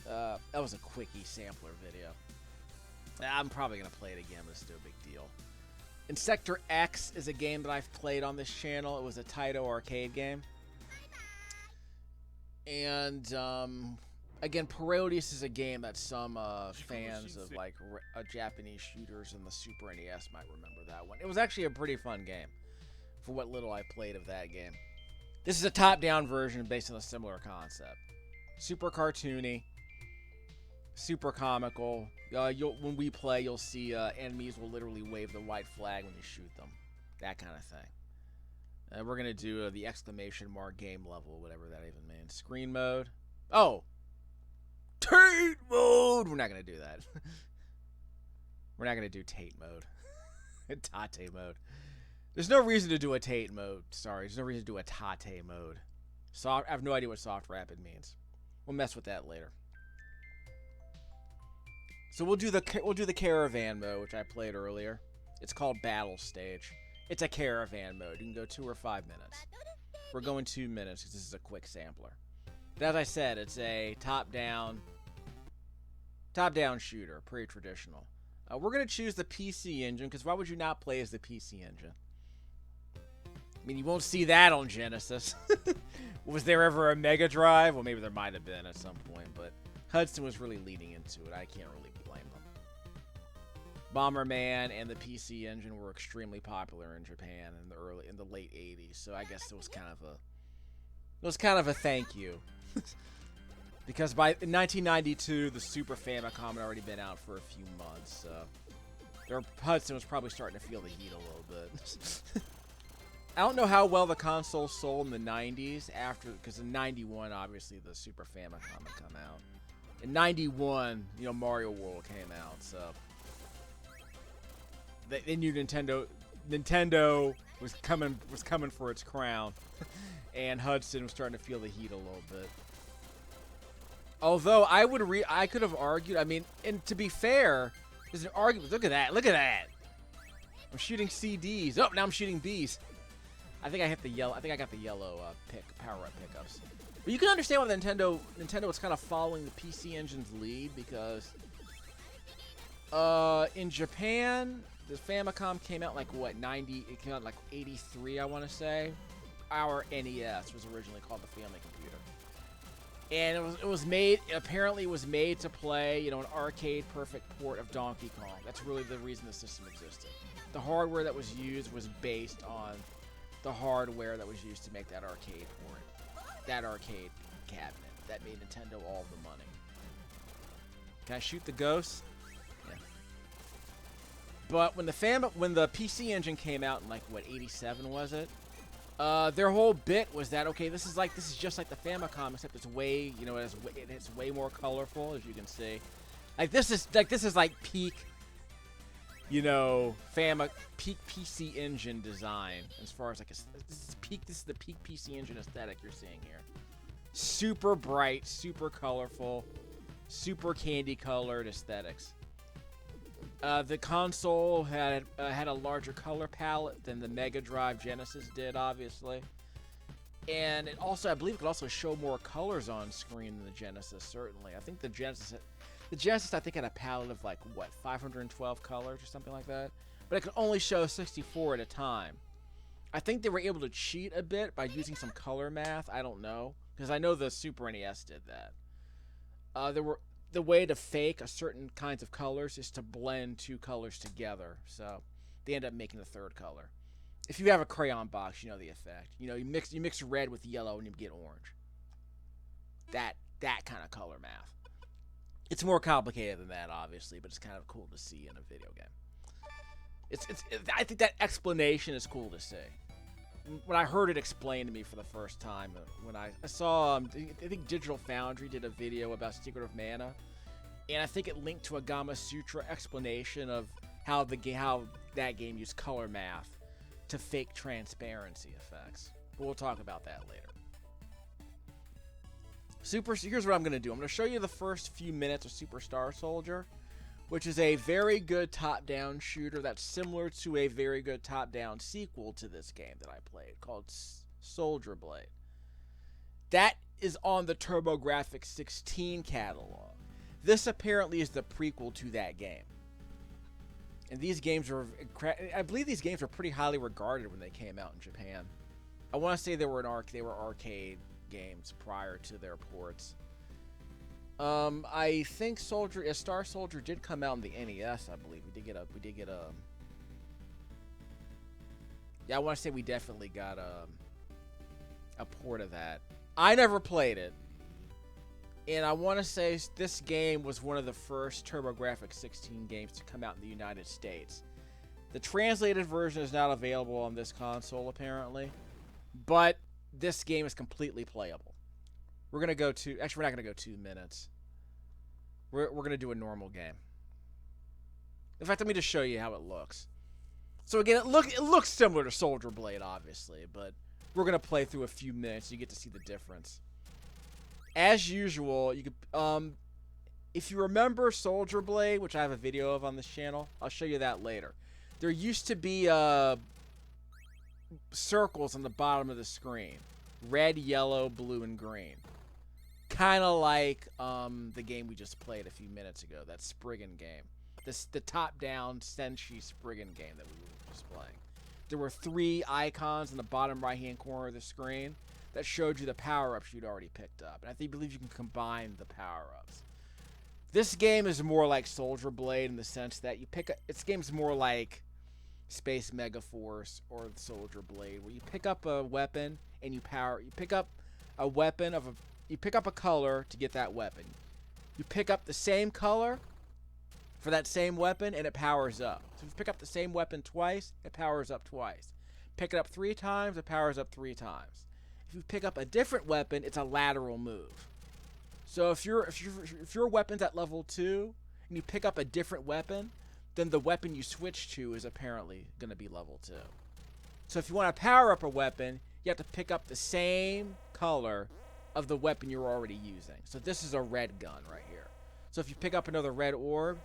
That was a quickie sampler video. I'm probably going to play it again, but it's no big deal. And Sector X is a game that I've played on this channel. It was a Taito arcade game. And Again, Parodier is a game that some fans of like Japanese shooters in the Super NES might remember that one. It was actually a pretty fun game for what little I played of that game. This is a top-down version based on a similar concept. Super cartoony, super comical. When we play, you'll see enemies will literally wave the white flag when you shoot them. That kind of thing. We're going to do the exclamation mark game level, whatever that even means. Screen mode. Oh! Tate mode! We're not going to do that. We're not going to do Tate mode. Tate mode. There's no reason to do a Tate mode. Sorry, there's no reason to do a Tate mode. I have no idea what soft rapid means. We'll mess with that later. So we'll do the caravan mode, which I played earlier. It's called Battle Stage. It's a caravan mode. You can go 2 or 5 minutes. We're going 2 minutes because this is a quick sampler. But as I said, it's a top-down shooter, pretty traditional. We're going to choose the PC engine, because why would you not play as the PC engine? I mean, you won't see that on Genesis. Was there ever a Megadrive? Well, maybe there might have been at some point, but Hudson was really leading into it. I can't really blame him. Bomberman and the PC engine were extremely popular in Japan in the late 80s, so I guess it was kind of a thank you. Because in 1992, the Super Famicom had already been out for a few months, so Hudson was probably starting to feel the heat a little bit. I don't know how well the console sold in the 90s because in 91, obviously, the Super Famicom had come out. In 91, Mario World came out, so they knew Nintendo was coming for its crown, and Hudson was starting to feel the heat a little bit. Although I could have argued. I mean, and to be fair, there's an argument. Look at that! Look at that! I'm shooting CDs. Oh, now I'm shooting Bs. I think I hit the yellow. I think I got the yellow power-up pickups. But you can understand why Nintendo was kind of following the PC engine's lead, because in Japan, the Famicom came out like what, 90? It came out like 83, I want to say. Our NES was originally called the Family Computer. And apparently it was made to play, an arcade perfect port of Donkey Kong. That's really the reason the system existed. The hardware that was used was based on the hardware that was used to make that arcade port. That arcade cabinet. That made Nintendo all the money. Can I shoot the ghosts? Yeah. But when the PC engine came out in like, what, 87 was it? Their whole bit was that, okay, this is just like the Famicom, except it's way, it's way more colorful, as you can see. This is peak, peak PC engine design, as far as this is the peak PC engine aesthetic you're seeing here. Super bright, super colorful, super candy colored aesthetics. The console had a larger color palette than the Mega Drive Genesis did, obviously. And it also, I believe it could also show more colors on screen than the Genesis, certainly. I think the Genesis I think had a palette of like, what, 512 colors or something like that? But it could only show 64 at a time. I think they were able to cheat a bit by using some color math. I don't know, because I know the Super NES did that. The way to fake a certain kinds of colors is to blend two colors together. So they end up making a third color. If you have a crayon box, you know the effect. You mix red with yellow and you get orange. That kind of color math. It's more complicated than that, obviously, but it's kind of cool to see in a video game. I think that explanation is cool to see. When I heard it explained to me for the first time, when I saw, I think Digital Foundry did a video about Secret of Mana, and I think it linked to a Gama Sutra explanation of how that game used color math to fake transparency effects. But we'll talk about that later. Here's what I'm going to do. I'm going to show you the first few minutes of Super Star Soldier, which is a very good top-down shooter that's similar to a very good top-down sequel to this game that I played called Soldier Blade. That is on the TurboGrafx-16 catalog. This apparently is the prequel to that game. And these games I believe these games were pretty highly regarded when they came out in Japan. I want to say they were arcade games prior to their ports. I think Star Soldier did come out in the NES, I believe. Yeah, I want to say we definitely got a port of that. I never played it. And I want to say this game was one of the first TurboGrafx-16 games to come out in the United States. The translated version is not available on this console, apparently. But this game is completely playable. We're going to go to... Actually, we're not going to go 2 minutes. We're going to do a normal game. In fact, let me just show you how it looks. So again, it looks similar to Soldier Blade, obviously. But we're going to play through a few minutes so you get to see the difference. As usual, you could... if you remember Soldier Blade, which I have a video of on this channel, I'll show you that later. There used to be circles on the bottom of the screen. Red, yellow, blue, and green. Kind of like the game we just played a few minutes ago, that Spriggan game. The top-down Senshi Spriggan game that we were just playing. There were 3 icons in the bottom right-hand corner of the screen that showed you the power-ups you'd already picked up. And I believe you can combine the power-ups. This game is more like Soldier Blade in the sense that you pick up... This game's more like Space Megaforce or Soldier Blade, where you pick up a weapon and you pick up a weapon of a... You pick up a color to get that weapon. You pick up the same color for that same weapon, and it powers up. So if you pick up the same weapon twice, it powers up twice. Pick it up 3 times, it powers up 3 times. If you pick up a different weapon, it's a lateral move. So if your weapon's at level 2, and you pick up a different weapon, then the weapon you switch to is apparently going to be level 2. So if you want to power up a weapon, you have to pick up the same color of the weapon you're already using. So this is a red gun right here. So if you pick up another red orb,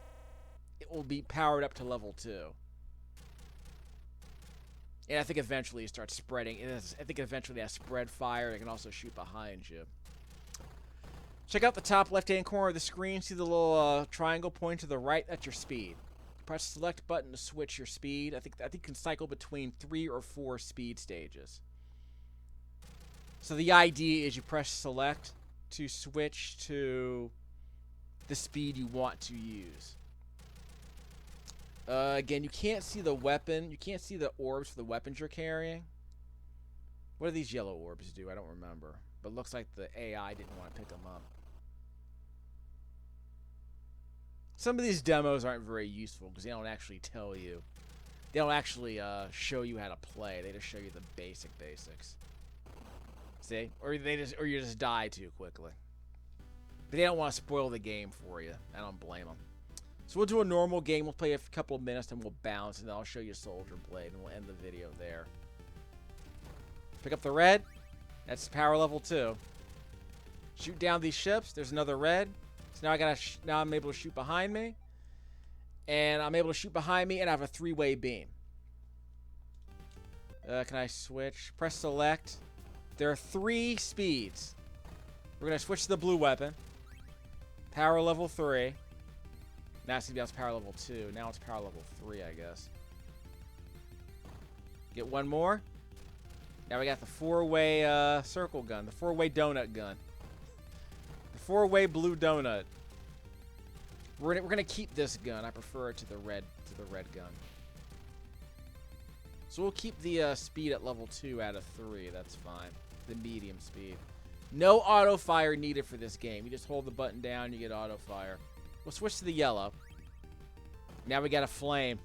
it will be powered up to level 2. And I think eventually it starts spreading. I think eventually it has spread fire. It can also shoot behind you. Check out the top left-hand corner of the screen. See the little triangle pointing to the right? That's your speed. Press the select button to switch your speed. I think you can cycle between 3 or 4 speed stages. So the idea is you press select to switch to the speed you want to use. Again, you can't see the weapon. You can't see the orbs for the weapons you're carrying. What do these yellow orbs do? I don't remember. But it looks like the AI didn't want to pick them up. Some of these demos aren't very useful because they don't actually tell you. They don't actually show you how to play. They just show you the basics. See? Or you just die too quickly. But they don't want to spoil the game for you. I don't blame them. So we'll do a normal game. We'll play a couple of minutes and we'll bounce, and then I'll show you Soldier Blade and we'll end the video there. Pick up the red. That's power level 2. Shoot down these ships. There's another red. So now I'm able to shoot behind me. And I'm able to shoot behind me and I have a 3-way beam. Can I switch? Press select. There are 3 speeds. We're going to switch to the blue weapon. Power level 3. Now it's power level 2. Now it's power level 3, I guess. Get one more. Now we got the 4-way circle gun. The 4-way donut gun. The 4-way blue donut. We're gonna keep this gun. I prefer it to the red gun. So we'll keep the speed at level 2 out of 3. That's fine. The medium speed. No auto fire needed for this game. You just hold the button down, you get auto fire. We'll switch to the yellow. Now we got a flame.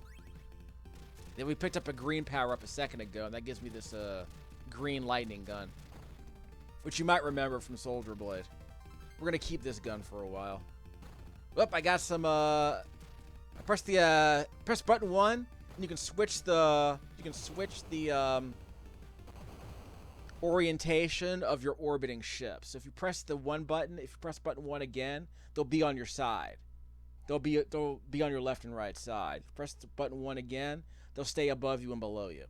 Then we picked up a green power-up a second ago, and that gives me this green lightning gun, which you might remember from Soldier Blade. We're gonna keep this gun for a while. Oop, I got some. I press button 1, and you can switch the orientation of your orbiting ship. So if you press the 1 button, if you press button 1 again, they'll be on your side. They'll be on your left and right side. If you press the button 1 again, they'll stay above you and below you.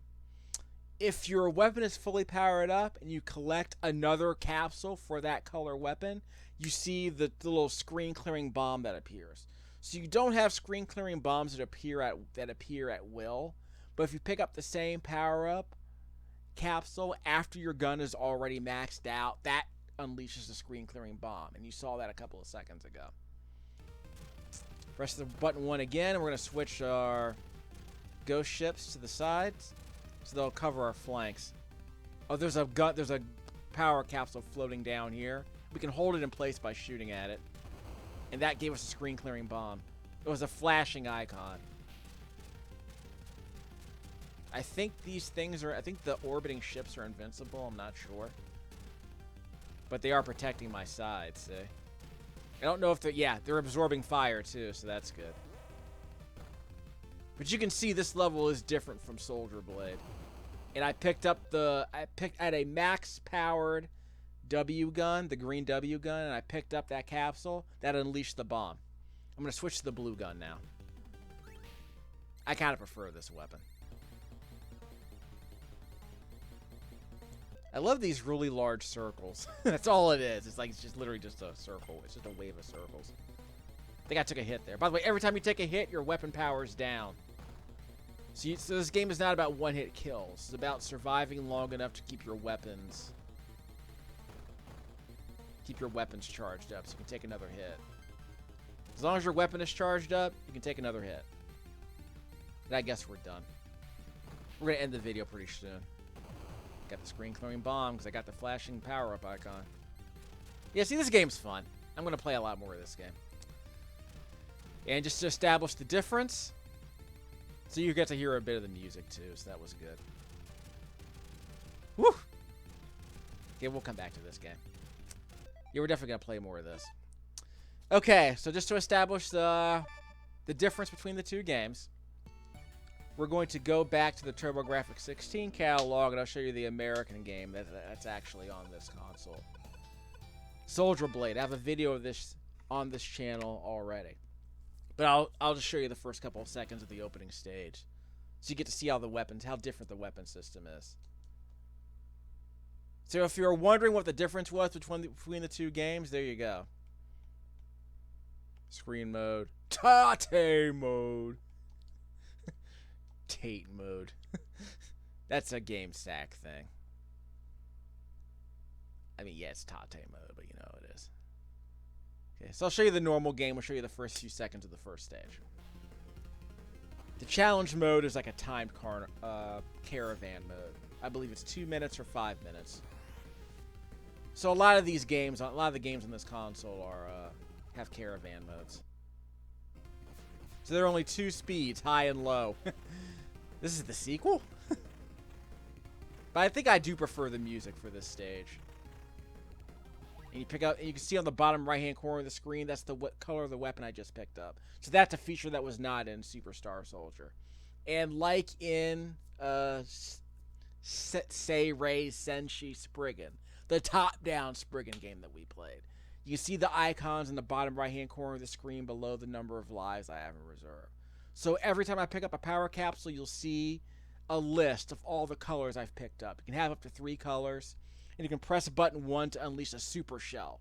If your weapon is fully powered up and you collect another capsule for that color weapon, you see the little screen clearing bomb that appears. So you don't have screen clearing bombs that appear at will, but if you pick up the same power up capsule after your gun is already maxed out, that unleashes the screen-clearing bomb, and you saw that a couple of seconds ago. Press the button 1 again, and we're going to switch our ghost ships to the sides, so they'll cover our flanks. Oh, there's a power capsule floating down here. We can hold it in place by shooting at it, and that gave us a screen-clearing bomb. It was a flashing icon. I think these things are... I think the orbiting ships are invincible. I'm not sure. But they are protecting my sides, see? I don't know if they're... Yeah, they're absorbing fire, too, so that's good. But you can see this level is different from Soldier Blade. And I picked up the... I had a max-powered W gun, the green W gun, and I picked up that capsule that unleashed the bomb. I'm going to switch to the blue gun now. I kind of prefer this weapon. I love these really large circles. That's all it is. It's like, it's just literally just a circle. It's just a wave of circles. I think I took a hit there. By the way, every time you take a hit, your weapon power's down. So this game is not about one-hit kills. It's about surviving long enough to keep your weapons charged up so you can take another hit. As long as your weapon is charged up, you can take another hit. And I guess we're done. We're going to end the video pretty soon. Got the screen-clearing bomb because I got the flashing power-up icon. Yeah, see, this game's fun. I'm going to play a lot more of this game. And just to establish the difference, so you get to hear a bit of the music, too, so that was good. Woo! Okay, we'll come back to this game. Yeah, we're definitely going to play more of this. Okay, so just to establish the difference between the two games, we're going to go back to the TurboGrafx-16 catalog, and I'll show you the American game that's actually on this console. Soldier Blade. I have a video of this on this channel already. But I'll just show you the first couple of seconds of the opening stage. So you get to see how different the weapon system is. So if you're wondering what the difference was between the two games, there you go. Screen mode. Tate mode. Tate mode. That's a game sack thing. I mean, yeah, it's Tate mode, but you know it is. Okay, so I'll show you the normal game. I'll show you the first few seconds of the first stage. The challenge mode is like a timed caravan mode. I believe it's 2 minutes or 5 minutes. So a lot of the games on this console have caravan modes. So there are only 2 speeds, high and low. This is the sequel? But I think I do prefer the music for this stage. And you can see on the bottom right-hand corner of the screen, that's the color of the weapon I just picked up. So that's a feature that was not in Superstar Soldier. And like in Seirei Senshi Spriggan, the top-down Spriggan game that we played, you can see the icons in the bottom right-hand corner of the screen below the number of lives I have in reserve. So every time I pick up a power capsule, you'll see a list of all the colors I've picked up. You can have up to 3 colors. And you can press button 1 to unleash a super shell,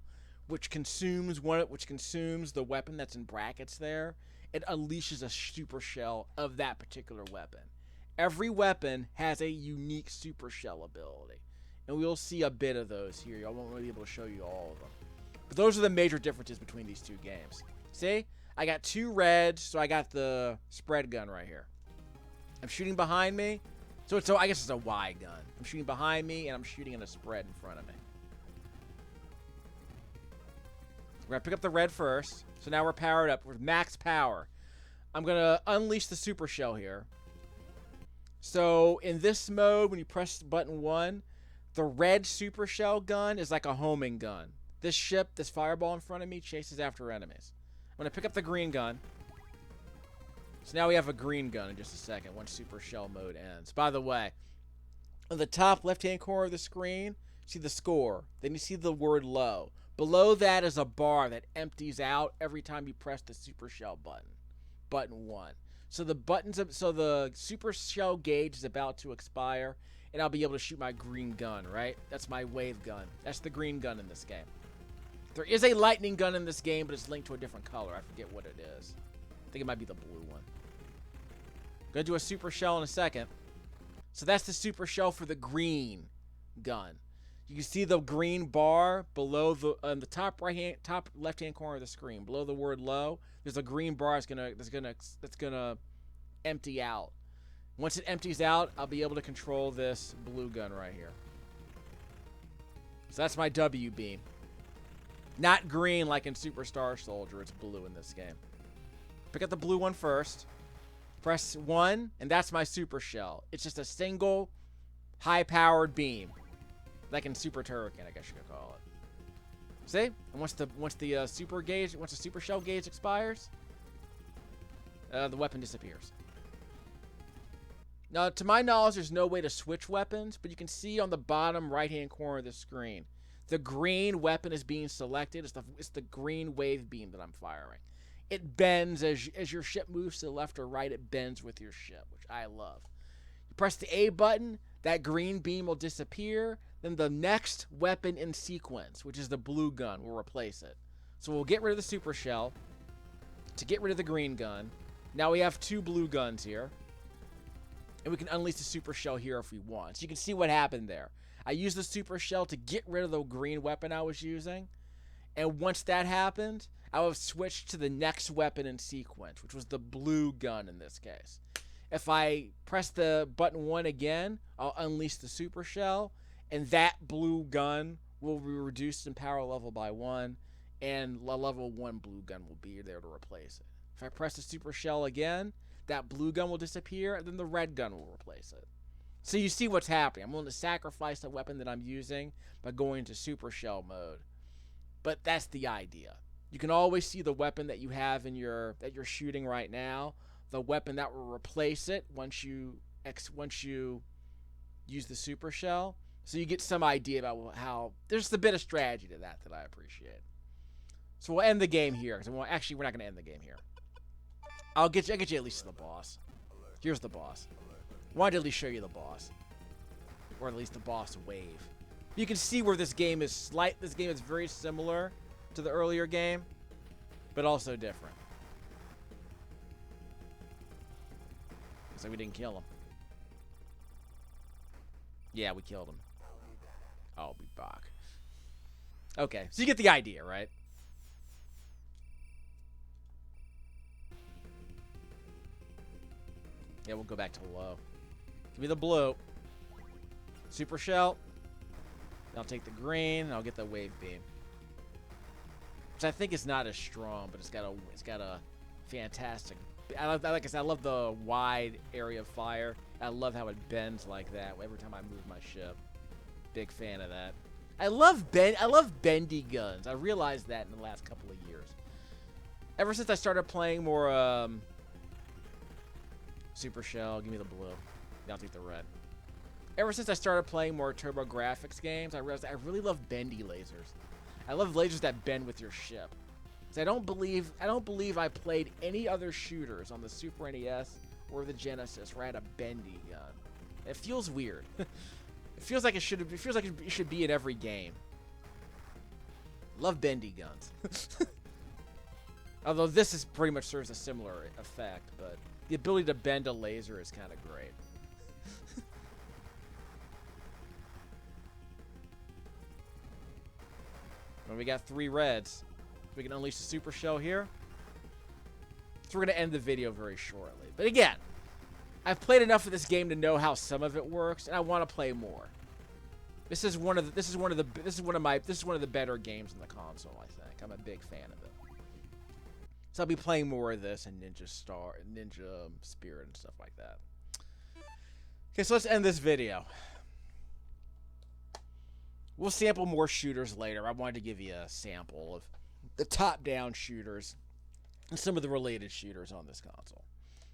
which consumes the weapon that's in brackets there. It unleashes a super shell of that particular weapon. Every weapon has a unique super shell ability, and we'll see a bit of those here. I won't really be able to show you all of them, but those are the major differences between these two games. See, I got 2 reds, so I got the spread gun right here. I'm shooting behind me. So I guess it's a Y gun. I'm shooting behind me, and I'm shooting in a spread in front of me. We're going to pick up the red first. So now we're powered up with max power. I'm going to unleash the super shell here. So in this mode, when you press button 1, the red super shell gun is like a homing gun. This fireball in front of me, chases after enemies. I'm going to pick up the green gun. So now we have a green gun in just a second once Super Shell mode ends. By the way, on the top left-hand corner of the screen, you see the score. Then you see the word low. Below that is a bar that empties out every time you press the Super Shell button. Button 1. So the Super Shell gauge is about to expire, and I'll be able to shoot my green gun, right? That's my wave gun. That's the green gun in this game. There is a lightning gun in this game, but it's linked to a different color. I forget what it is. I think it might be the blue one. Gonna do a super shell in a second. So that's the super shell for the green gun. You can see the green bar below the top top left hand corner of the screen, below the word low. There's a green bar that's gonna empty out. Once it empties out, I'll be able to control this blue gun right here. So that's my W beam. Not green like in Superstar Soldier. It's blue in this game. Pick up the blue one first. Press 1, and that's my super shell. It's just a single high-powered beam. Like in Super Turrican, I guess you could call it. See? And once the super shell gauge expires, the weapon disappears. Now, to my knowledge, there's no way to switch weapons, but you can see on the bottom right-hand corner of the screen, the green weapon is being selected. It's the green wave beam that I'm firing. It bends as your ship moves to the left or right. It bends with your ship, which I love. You press the A button, that green beam will disappear. Then the next weapon in sequence, which is the blue gun, will replace it. So we'll get rid of the super shell to get rid of the green gun. Now we have 2 blue guns here. And we can unleash the super shell here if we want. So you can see what happened there. I used the super shell to get rid of the green weapon I was using. And once that happened, I would have switched to the next weapon in sequence, which was the blue gun in this case. If I press the button 1 again, I'll unleash the super shell, and that blue gun will be reduced in power level by 1, and the level 1 blue gun will be there to replace it. If I press the super shell again, that blue gun will disappear, and then the red gun will replace it. So you see what's happening. I'm willing to sacrifice the weapon that I'm using by going into super shell mode. But that's the idea. You can always see the weapon that you have that you're shooting right now, the weapon that will replace it once you use the super shell. So you get some idea about how there's a bit of strategy to that I appreciate. So we'll end the game here. Actually, we're not going to end the game here. I'll get you at least to the boss. Here's the boss. Wanted to at least show you the boss, or at least the boss wave. You can see where this game is This game is very similar to the earlier game, but also different. Looks like we didn't kill him. Yeah, we killed him. I'll be back. Okay, so you get the idea, right? Yeah, we'll go back to low. Give me the blue. Super shell. I'll take the green, and I'll get the wave beam. Which I think is not as strong, but it's got a fantastic. Like I said, I love the wide area of fire. I love how it bends like that every time I move my ship. Big fan of that. I love bendy guns. I realized that in the last couple of years. Ever since I started playing more super shell, give me the blue. I'll take the red. Ever since I started playing more TurboGrafx games, I realized I really love bendy lasers. I love lasers that bend with your ship. So I don't believe I played any other shooters on the Super NES or the Genesis where I had a bendy gun. It feels weird. It feels like it should be in every game. Love bendy guns. Although this is pretty much serves a similar effect, but the ability to bend a laser is kind of great. Well, we got 3 reds. We can unleash the super shell here. So we're going to end the video very shortly. But again, I've played enough of this game to know how some of it works, and I want to play more. This is one of the better games on the console, I think. I'm a big fan of it. So I'll be playing more of this and Ninja Spirit and stuff like that. Okay, so let's end this video. We'll sample more shooters later. I wanted to give you a sample of the top-down shooters and some of the related shooters on this console.